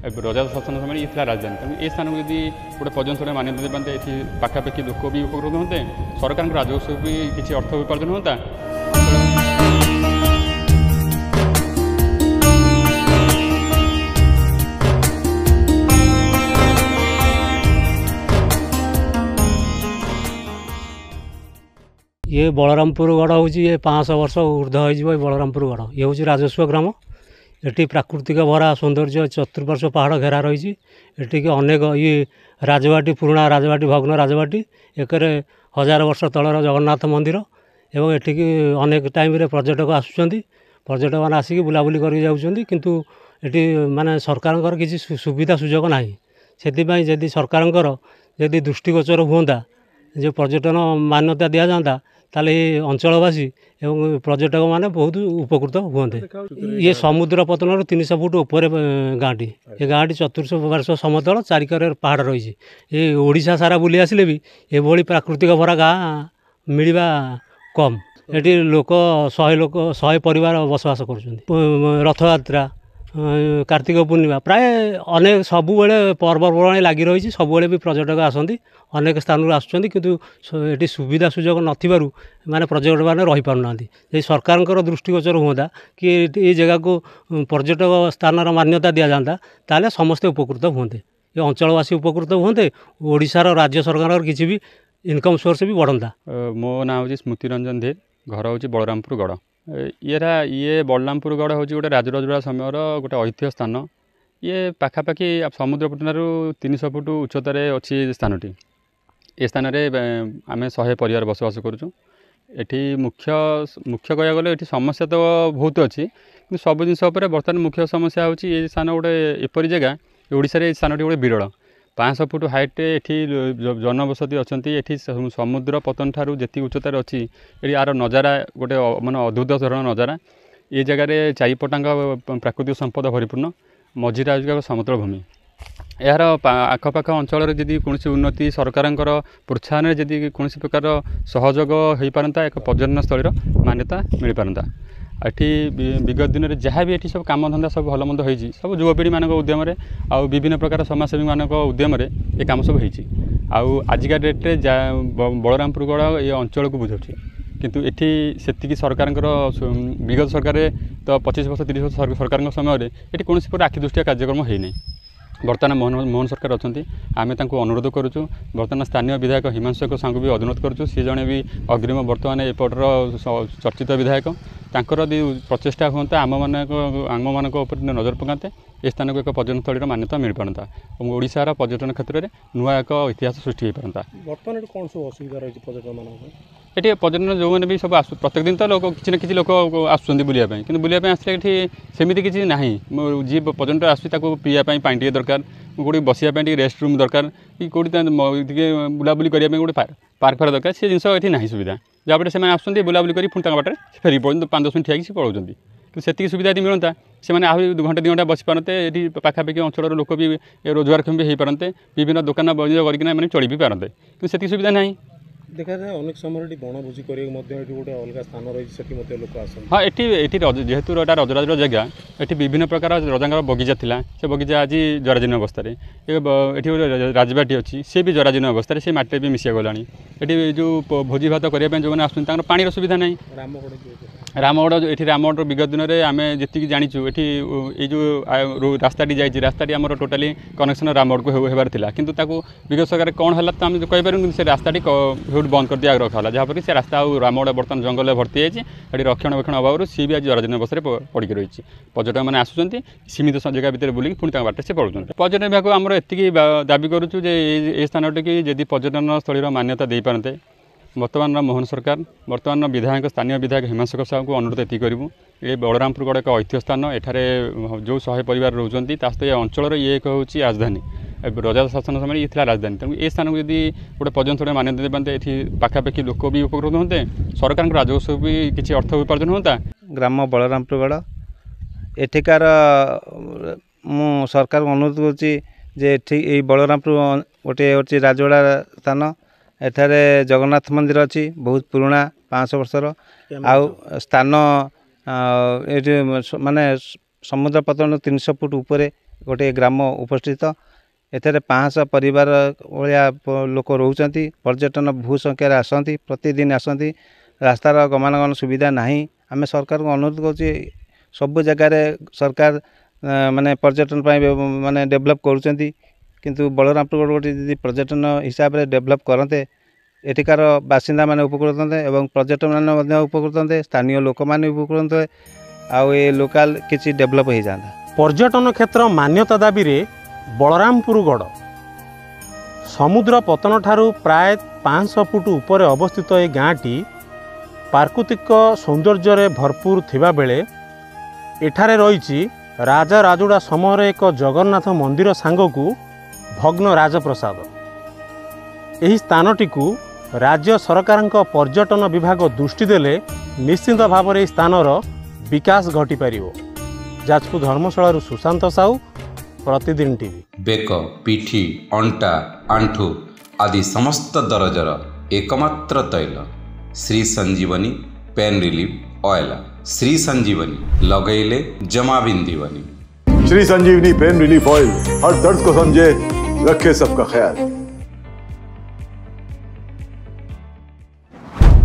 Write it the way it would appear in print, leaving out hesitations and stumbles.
रजा शासन समय ये राजधानी तेणु ये स्थान को यदि गोटे पर्यटन स्थल मान्यता देते ये पाखापाखि लोक भी उपकृत होते सरकार राजस्व भी किसी अर्थ उपार्जन होता। ये बलरामपुर गढ़ हूँ ये 500 वर्ष ऊर्ध हो बलरामपुर गढ़ ये हूँ राजस्व ग्राम एटी प्राकृतिक भरा सौंदर्य चतुर्पार्श्व पहाड़ घेरा रही एटिक अनेक ये राजबाटी पुराणा राजबाटी भग्न राजबाटी एकरे 1000 वर्ष तलर जगन्नाथ मंदिर एवं एटिक अनेक टाइम रे पर्यटक आसुचंदी पर्यटक मैंने आसिक बुलाबुली कर जाउचंदी किंतु एटी माने सरकार किसी सुविधा सुजोग नाही सेतिपई जदि सरकार जदि दृष्टिगोचर हुंदा जो पर्यटन मान्यता दि जाता ताले अंचलवासी एवं पर्यटक माने बहुत उपकृत हुए। ये समुद्र पतन 300 फुट ऊपर गाँटी ये गाँटी चतुर्पार्श्व समतल चारिकर पहाड़ रही ये ओडिशा सारा बुली आसिले भी एभली प्राकृतिक भरा गाँ मिलवा कम एटी लोक 100 परिवार बसवास कर रथयात्रा कार्तिक पूर्णिमा प्राय अनेक सबु पर्वपर्वाणी लगी रही सबुले भी पर्यटक आसती अनेक स्थान आसुँच किंतु ये सुविधा सुजोग नथिबारु माने पर्यटक मैंने रही पारना सरकार दृष्टिगोचर हुआ कि ये जगह को पर्यटक स्थान मान्यता दि जाता ताले समस्ते उपकृत होते ये अंचलवासी उपकृत होते ओडिशार राज्य सरकार किसी भी इनकम सोर्स भी बढ़ता। मो ना हूँ स्मृति रंजन धीर घर हूँ बलरामपुर गढ़ ये बलरामपुर गढ़ हूँ गोटे राजराजुड़ा समय गोटे ऐतिह्य स्थान ये पाखापाखि समुद्र पटनारू 300 फुट उच्चतार अच्छी स्थानटी ए स्थान आम 100 परिवार बसवास करुँ एटी मुख्य कह गले समस्या तो बहुत अच्छी कि सब जिन बर्तमान मुख्य समस्या हूँ ये स्थान गोटे एपरी जगह ओडिशा ये स्थान गोटे विरल 500 फुट हाइट एठी जनबसती अच्छा एठी समुद्र पतन ठारू जी उच्चतार अच्छी ये यार नजारा गोटे माने अद्भुत धरण नजारा ये जगार चारिपटांग प्राकृतिक संपद भरपूर्ण मझीरा समतल भूमि यार आखपाख अंचल जदि कौन उन्नति सरकार प्रोत्साहन जदि कौन प्रकार सहयोग हो पारता एक पर्यटन स्थल मान्यता मिल पारता एठी विगत दिन में जहाँ भी सब काम धंदा सब भल मंद हो सब युवपीढ़ी मान उद्यम आउ विभिन्न प्रकार समाजसेवी मान उद्यम ये कम सब हो आजिका डेट्रे बलरामपुर गढ़ ये अंचल को बुझे किंतु एठी सेतिकी सरकार विगत सरकार तो 25 वर्ष 30 वर्ष सरकार समय ये कौन आखि दृष्टिया कार्यक्रम होना बर्तमान मोहन सरकार अच्छा आम अनुरोध करुँ बर्तमान स्थानीय विधायक हिमांशु सांग भी अनुरोध करुँ सी जड़े भी अग्रिम बर्तमान एपटर चर्चित विधायक तांकर प्रचेषा हाँ आम मान नजर पकाते ए स्थान को एक पर्यटन स्थल मान्यता मिल पारता ओडिशार पर्यटन क्षेत्र में नुआ एक इतिहास सृष्टि हो पारता। बर्तमान कौन सब असुविधा रही पर्यटन ये पर्यटन जो मैंने भी सब प्रत्येक दिन तो लोक किसी लोक आसुँच बुलायापी कि बुलायापी आसले ये सेमती किसी ना जी पर्यटन आसूँ पीवाई पानी टे दरकार गोटे बसापी रेस्ट रूम दरकार कि कौटी बुलाबुली करने गोटे पार्क फार्क दरकार से जिन ये ना सुविधा जहाँपटे से आसुँच बुलाबुली कर पुणी बाटे फेरी पड़ते 5-10 मिनट ठिया पलाउं कि से सुविधा यदि मिलता से आहरी 2 घंटा 2 घंटा बसी पारते ये पाखापाखि अंचल लोक भी रोजगारक्षम भी हो पारते विभिन्न दुकान बणिज्य करके चल भी पारते कि से सुविधा ना देखा जाए अनेक समय बनभोजी गोटे अलग स्थान रही लोक आस हाँ ये जेहेतु एटा रजराजर जगह ये विभिन्न प्रकार रजा बगीचा थिला से बगीचा आज जराजीर्ण अवस्था ये राजबाटी अच्छी सी भी जराजीर्ण अवस्था से मटे भी मिसिया गला ये जो भोजी भात करने जो मैंने आसुँच पानी सुविधा ना रामगढ़ ये रामगढ़ विगत दिन में आम जी जाचु ये जो रास्ताटी जाइए रास्ताटी आम टोटाली कनेक्शन रामगढ़ को होबार था किंतु विगत सरकार कौन है तो आम कहीपर से रास्ताटी बंद कर दिया रखा जहाँपर से रास्ता रामगढ़ बर्तमान जंगल भर्ती है रक्षणाबेक्षण अभाव सी भी आज जराजीर्ण अवस्था पड़ी रही पर्यटक मैंने आसुँच सीमित जगह भितर बुलिक पुणी बाटे से पड़ुं पर्यटन विभाग आमर एति दाबी करुँ ये स्थान टी जदि पर्यटन स्थल मान्यता दे पारते बर्तमान मोहन सरकार बर्तमान विधायक स्थानीय विधायक हिमांशु साहू को अनुरोध एति करूँ ये बलरामपुर गढ़ एक ऐतिह्य स्थान एठारे जो 100 परिवार रोचती ये अंचल ये एक हूँ राजधानी रजा शासन समय ये राजधानी तेणु ये स्थान को यदि गोटे पर्यटन स्थल मान्यता देते ये पाखापाखि लोक भी उपकृत होते सरकार राजस्व भी किसी अर्थ उपार्जन होता। ग्राम बलरामपुर गढ़ एठिकार मु सरकार अनुरोध करुँचे बलरामपुर गोटे हूँ राजवाड़ा स्थान एठारे जगन्नाथ मंदिर अच्छी बहुत पुराना 500 वर्षर आउ स्थान ये माने समुद्र पतन 300 फुट ऊपर गोटे ग्राम उपस्थित एथे 500 परिवार भाया लोक रोचंती पर्यटन भू संख्यार आसती प्रतिदिन आसती रास्तार गमनागमन सुविधा नहीं आम सरकार को अनुरोध कर सब जगार सरकार माने पर्यटन माने डेभलप करुँच किंतु बलरामपुर गोटे यदि पर्यटन हिसाब से डेभलप करते एठिकार बासिंदा माने उपकृत होते एवं पर्यटन माने उपकृत होते स्थानीय लोक माने उपकृत होते आउ ए लोकल किसी डेभलप हो जाता। पर्यटन क्षेत्र मान्यता दाबी रे बलरामपुर गड़ समुद्र पतन ठारू प्राय 500 फुट ऊपर अवस्थित ए गाँटी प्राकृतिक सौंदर्य भरपूर थिबा बेले एठारे रही राजा राजुड़ा समय एक जगन्नाथ मंदिर सांगकू भग्न राजप्रसाद। एही स्थानटी राज्य सरकार पर्यटन विभाग दृष्टि देले निश्चित भाव में स्थानर विकास घटी पारिबो। जाजपुर धर्मशाला सुशांत साहू प्रतिदिन टीवी। बेक पिठी अंटा आंठू आदि समस्त दरजर एकमात्र तैल श्री संजीवनी पेन रिलीफ ऑयल श्री संजीवनी लगैले जमा बिंदीवनी। श्री संजीवनी पेन रिलीफ ऑयल हर दर्द को समझे रखे सबका ख्याल।